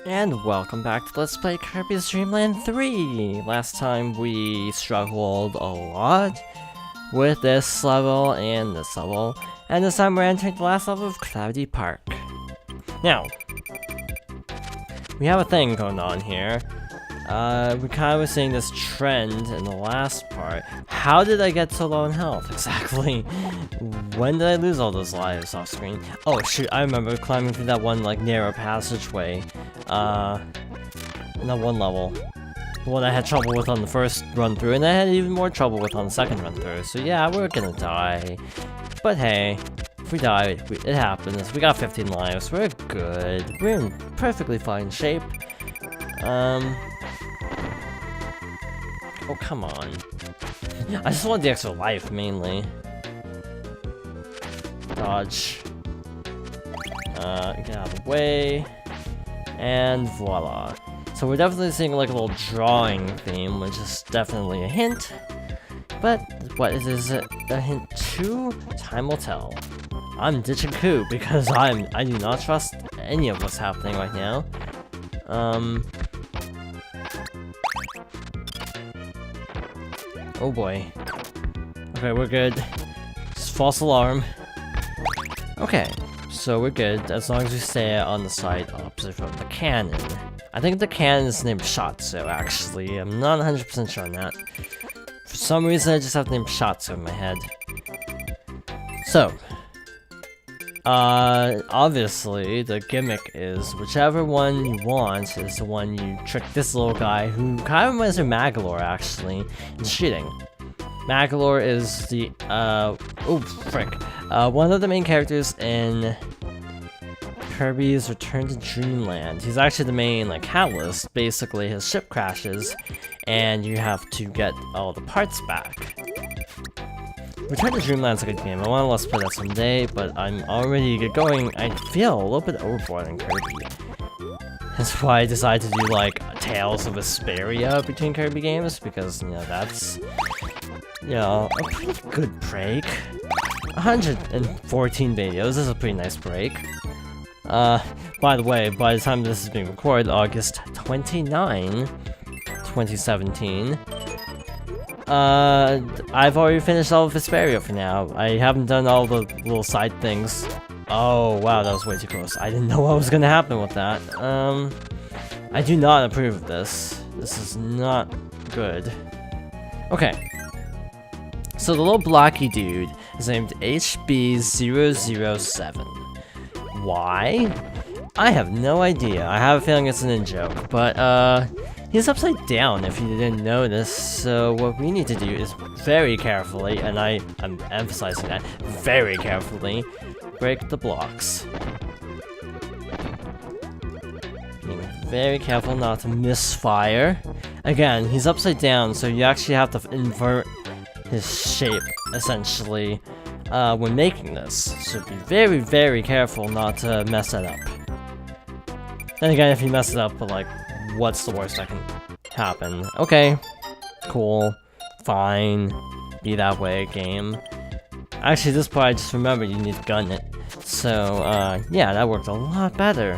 And welcome back to Let's Play Kirby's Dream Land 3! Last time we struggled a lot with this level and this level, and this time we're entering the last level of Cloudy Park. Now, we have a thing going on here. We kind of were seeing this trend in the last part. How did I get so low in health, exactly? When did I lose all those lives off screen? Oh shoot, I remember climbing through that one, like, narrow passageway. In that one level. The one I had trouble with on the first run through, and I had even more trouble with on the second run through. So yeah, we're gonna die. But hey, if we die, it happens. We got 15 lives, we're good. We're in perfectly fine shape. Oh, come on. I just want the extra life, mainly. Dodge. Get out of the way. And voila. So we're definitely seeing like a little drawing theme, which is definitely a hint. But what is it a hint to? Time will tell. I'm ditching Koo because I do not trust any of what's happening right now. Oh boy. Okay, we're good. Just false alarm. Okay, so we're good as long as we stay on the side opposite from the cannon. I think the cannon is named Shotzo, actually. I'm not 100% sure on that. For some reason, I just have the name Shotzo in my head. So, obviously, the gimmick is whichever one you want is the one you trick this little guy who kind of reminds me of Magolor, actually, in cheating. Magolor is the, one of the main characters in Kirby's Return to Dreamland. He's actually the main, like, catalyst. Basically, his ship crashes, and you have to get all the parts back. Return to Dreamland's a good game. I want to let's play that someday, but I'm already going. I feel a little bit overboard on Kirby. That's why I decided to do, like, Tales of Vesperia between Kirby games, because, you know, that's, you know, a pretty good break. 114 videos is a pretty nice break. By the way, by the time this is being recorded, August 29, 2017, I've already finished all of Vesperia for now. I haven't done all the little side things. Oh, wow, that was way too close. I didn't know what was gonna happen with that. I do not approve of this. This is not good. Okay. So the little blocky dude is named HB007. Why? I have no idea. I have a feeling it's an in-joke, but, he's upside down if you didn't notice, so what we need to do is very carefully, and I'm emphasizing that, very carefully, break the blocks. Being very careful not to misfire. Again, he's upside down, so you actually have to invert his shape, essentially, when making this. So be very, very careful not to mess that up. Then again, if you mess it up, but like, what's the worst that can happen? Okay, cool, fine, be that way, game. Actually, this part I just remembered you need to gun it. So, yeah, that worked a lot better.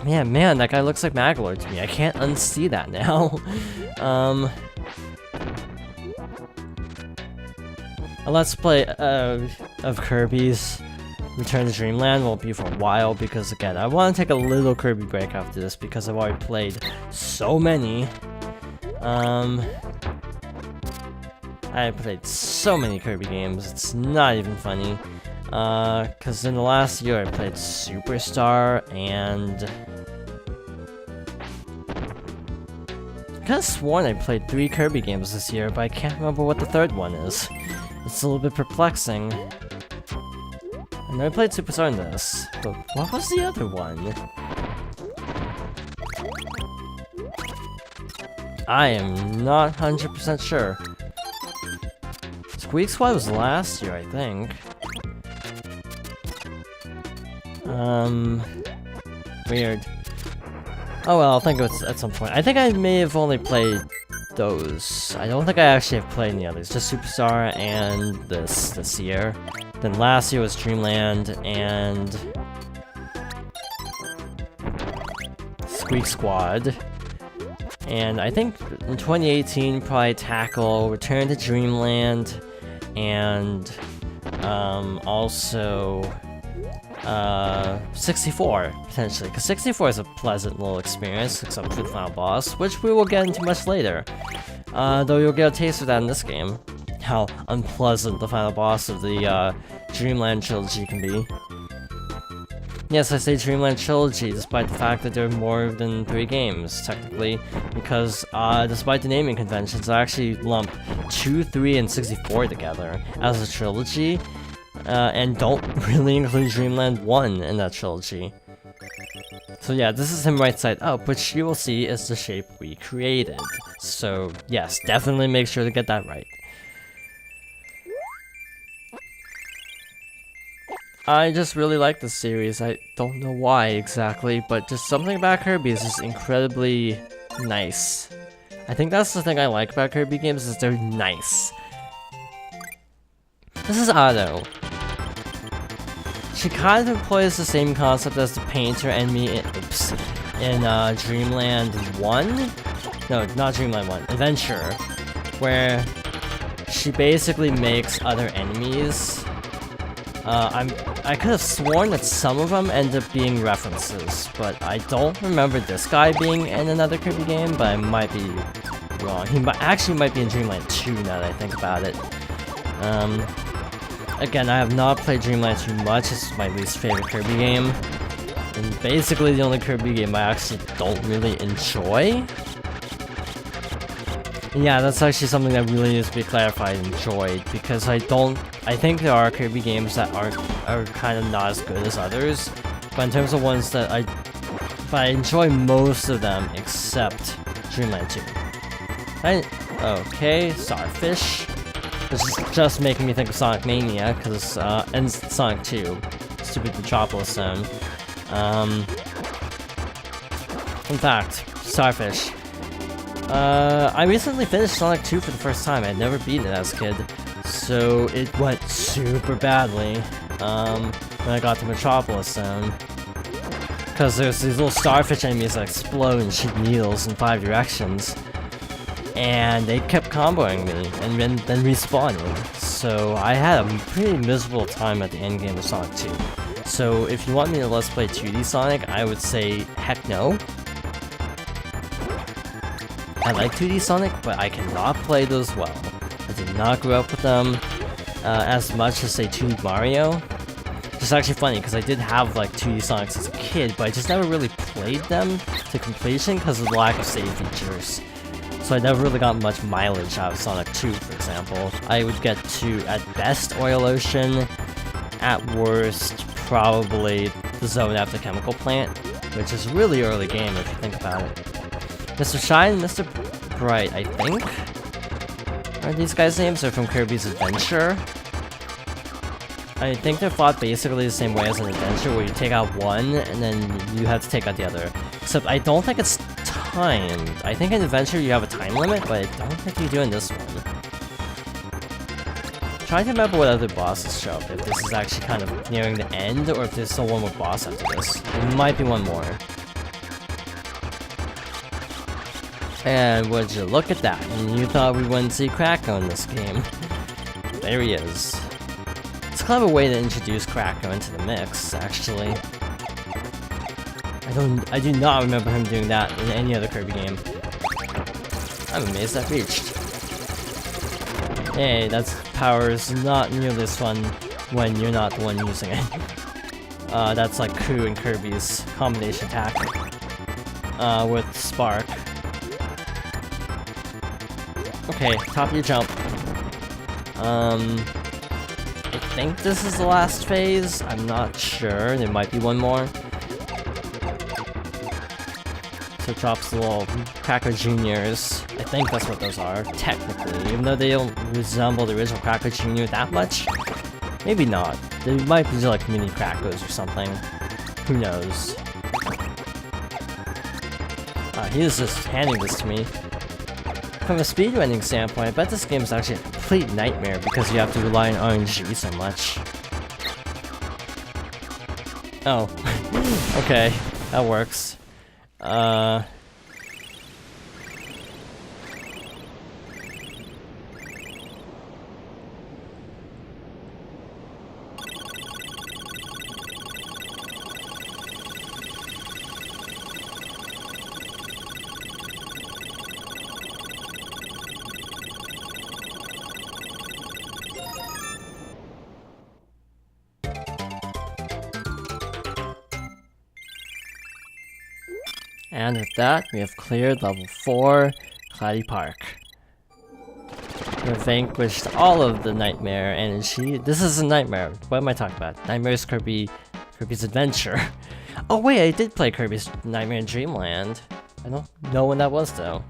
Man, that guy looks like Magolor to me. I can't unsee that now. A Let's Play of Kirby's Return to Dreamland won't be for a while because, again, I want to take a little Kirby break after this because I've already played so many. I played so many Kirby games, it's not even funny. Because in the last year I played Superstar and... I could have sworn I played 3 Kirby games this year, but I can't remember what the third one is. It's a little bit perplexing. I know I played Superstar in this, but what was the other one? I am not 100% sure. Squeak Squad was last year, I think. Weird. Oh well, I'll think of it at some point. I think I may have only played those. I don't think I actually have played any others. Just Superstar and this year. Then last year was Dreamland and Squeak Squad. And I think in 2018 probably tackle Return to Dreamland and also 64 potentially, because 64 is a pleasant little experience except for the final boss, which we will get into much later. Though you'll get a taste of that in this game, how unpleasant the final boss of the Dreamland trilogy can be. Yes, I say Dreamland Trilogy, despite the fact that there are more than 3 games, technically, because despite the naming conventions, I actually lump 2, 3, and 64 together as a trilogy, and don't really include Dreamland 1 in that trilogy. So yeah, this is him right side up, which you will see is the shape we created. So yes, definitely make sure to get that right. I just really like this series. I don't know why exactly, but just something about Kirby is just incredibly nice. I think that's the thing I like about Kirby games, is they're nice. This is Otto. She kind of employs the same concept as the painter enemy in Dreamland 1? No, not Dreamland 1, Adventure, where she basically makes other enemies. I could have sworn that some of them end up being references, but I don't remember this guy being in another Kirby game, but I might be wrong. He actually might be in Dreamland 2 now that I think about it. Again, I have not played Dreamland 2 much. It's my least favorite Kirby game, and basically the only Kirby game I actually don't really enjoy. Yeah, that's actually something that really needs to be clarified, enjoyed, because I think there are Kirby games that are kind of not as good as others, but in terms of ones that I enjoy most of them except Dreamland 2. Okay, Starfish. This is just making me think of Sonic Mania, because and Sonic 2, stupid Metropolis Zone. In fact, Starfish. I recently finished Sonic 2 for the first time. I had never beaten it as a kid, so it went super badly when I got to Metropolis Zone. Because there's these little starfish enemies that explode and shoot needles in 5 directions, and they kept comboing me and then respawning. So I had a pretty miserable time at the end game of Sonic 2. So if you want me to let's play 2D Sonic, I would say heck no. I like 2D Sonic, but I cannot play those well. I did not grow up with them as much as, say, 2D Mario. It's actually funny, because I did have, like, 2D Sonics as a kid, but I just never really played them to completion because of the lack of save features. So I never really got much mileage out of Sonic 2, for example. I would get to, at best, Oil Ocean, at worst, probably the zone after Chemical Plant, which is a really early game if you think about it. Mr. Shine and Mr. Bright, I think, are these guys' names? They're from Kirby's Adventure. I think they're fought basically the same way as an adventure, where you take out one, and then you have to take out the other. Except I don't think it's timed. I think in Adventure you have a time limit, but I don't think you do in this one. I'm trying to remember what other bosses show up, if this is actually kind of nearing the end, or if there's still one more boss after this. There might be one more. And would you look at that? And you thought we wouldn't see Kracko in this game. There he is. It's a clever way to introduce Kracko into the mix, actually. I do not remember him doing that in any other Kirby game. I'm amazed that reached. Hey, that's power is not nearly as fun when you're not the one using it. That's like Ku and Kirby's combination attack with Spark. Okay, top of your jump. I think this is the last phase. I'm not sure. There might be one more. So it drops the little Kracko Juniors. I think that's what those are, technically. Even though they don't resemble the original Kracko Jr. that much. Maybe not. They might be like mini Krackos or something. Who knows? He is just handing this to me. From a speedrunning standpoint, I bet this game is actually a complete nightmare because you have to rely on RNG so much. Oh. Okay, that works. And with that, we have cleared level 4, Cloudy Park. We have vanquished all of the nightmare energy. This is a nightmare. What am I talking about? Nightmare's Kirby's Adventure. Oh wait, I did play Kirby's Nightmare Dreamland. I don't know when that was though.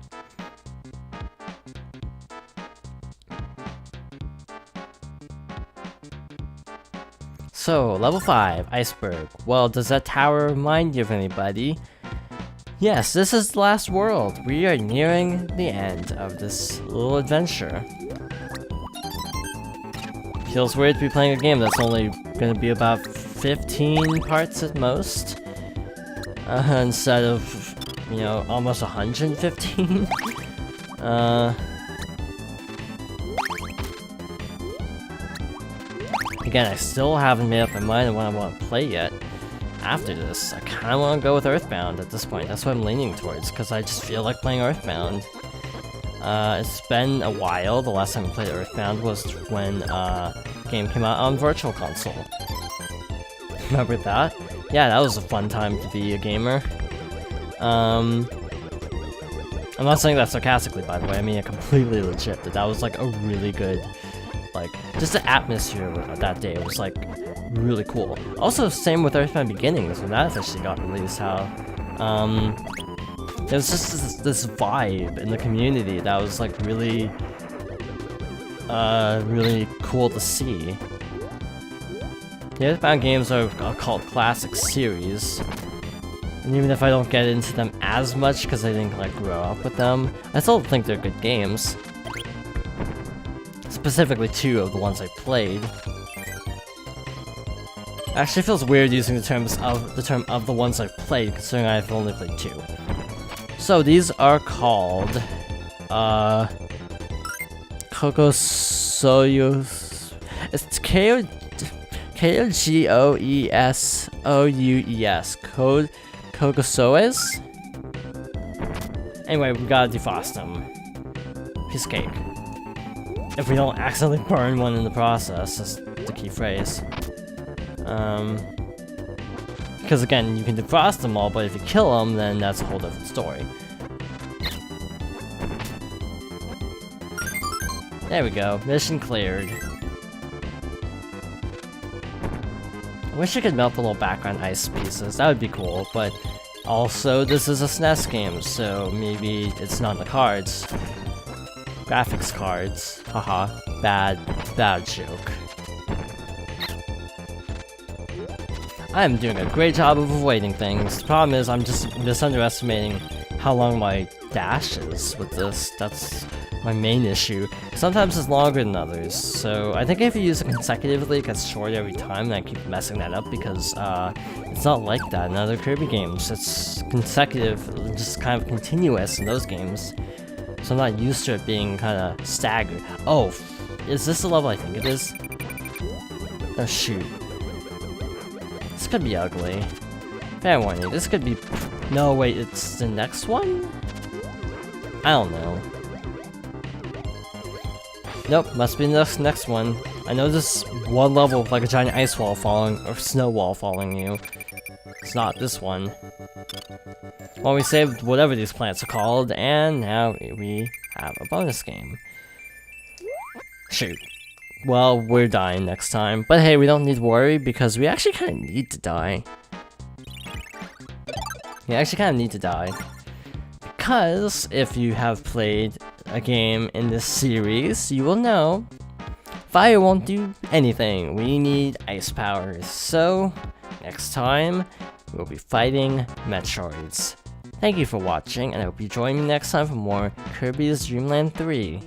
So, level 5, Iceberg. Well, does that tower remind you of anybody? Yes, this is the last world. We are nearing the end of this little adventure. Feels weird to be playing a game that's only gonna be about 15 parts at most. Instead of, you know, almost 115. Again, I still haven't made up my mind on what I want to play yet. After this, I kind of want to go with Earthbound at this point. That's what I'm leaning towards, because I just feel like playing Earthbound. It's been a while. The last time I played Earthbound was when the game came out on Virtual Console. Remember that? Yeah, that was a fun time to be a gamer. I'm not saying that sarcastically, by the way. I mean it completely legit. That was like a really good, like, just the atmosphere of that day was like really cool. Also, same with Earthbound Beginnings when that officially got released. How there was just this vibe in the community that was like really, really cool to see. The Earthbound games are a cult classic series, and even if I don't get into them as much because I didn't like grow up with them, I still think they're good games. Specifically 2 of the ones I played. Actually, it feels weird using the term of the ones I've played, considering I've only played 2. So these are called Kogosoyus. It's Kogosoyus. Code Kogosoes. Anyway, we gotta defrost them. Piece of cake. If we don't accidentally burn one in the process, that's the key phrase. Because again, you can defrost them all, but if you kill them, then that's a whole different story. There we go, mission cleared. I wish I could melt the little background ice pieces, that would be cool, but also this is a SNES game, so maybe it's not in the cards. Graphics cards, haha, bad joke. I'm doing a great job of avoiding things. The problem is I'm just underestimating how long my dash is with this. That's my main issue. Sometimes it's longer than others, so I think if you use it consecutively, it gets shorter every time, and I keep messing that up because it's not like that in other Kirby games. It's consecutive, just kind of continuous in those games. So I'm not used to it being kind of staggered. Oh, is this the level I think it is? Oh shoot. This could be ugly. Fair warning, this could be... No, wait, it's the next one? I don't know. Nope, must be the next one. I know this one level with like a giant ice wall falling, or snow wall falling you. It's not this one. Well, we saved whatever these plants are called, and now we have a bonus game. Shoot. Well, we're dying next time. But hey, we don't need to worry, because we actually kind of need to die. We actually kind of need to die. Because if you have played a game in this series, you will know fire won't do anything. We need ice powers. So, next time, we'll be fighting Metroids. Thank you for watching, and I hope you join me next time for more Kirby's Dream Land 3.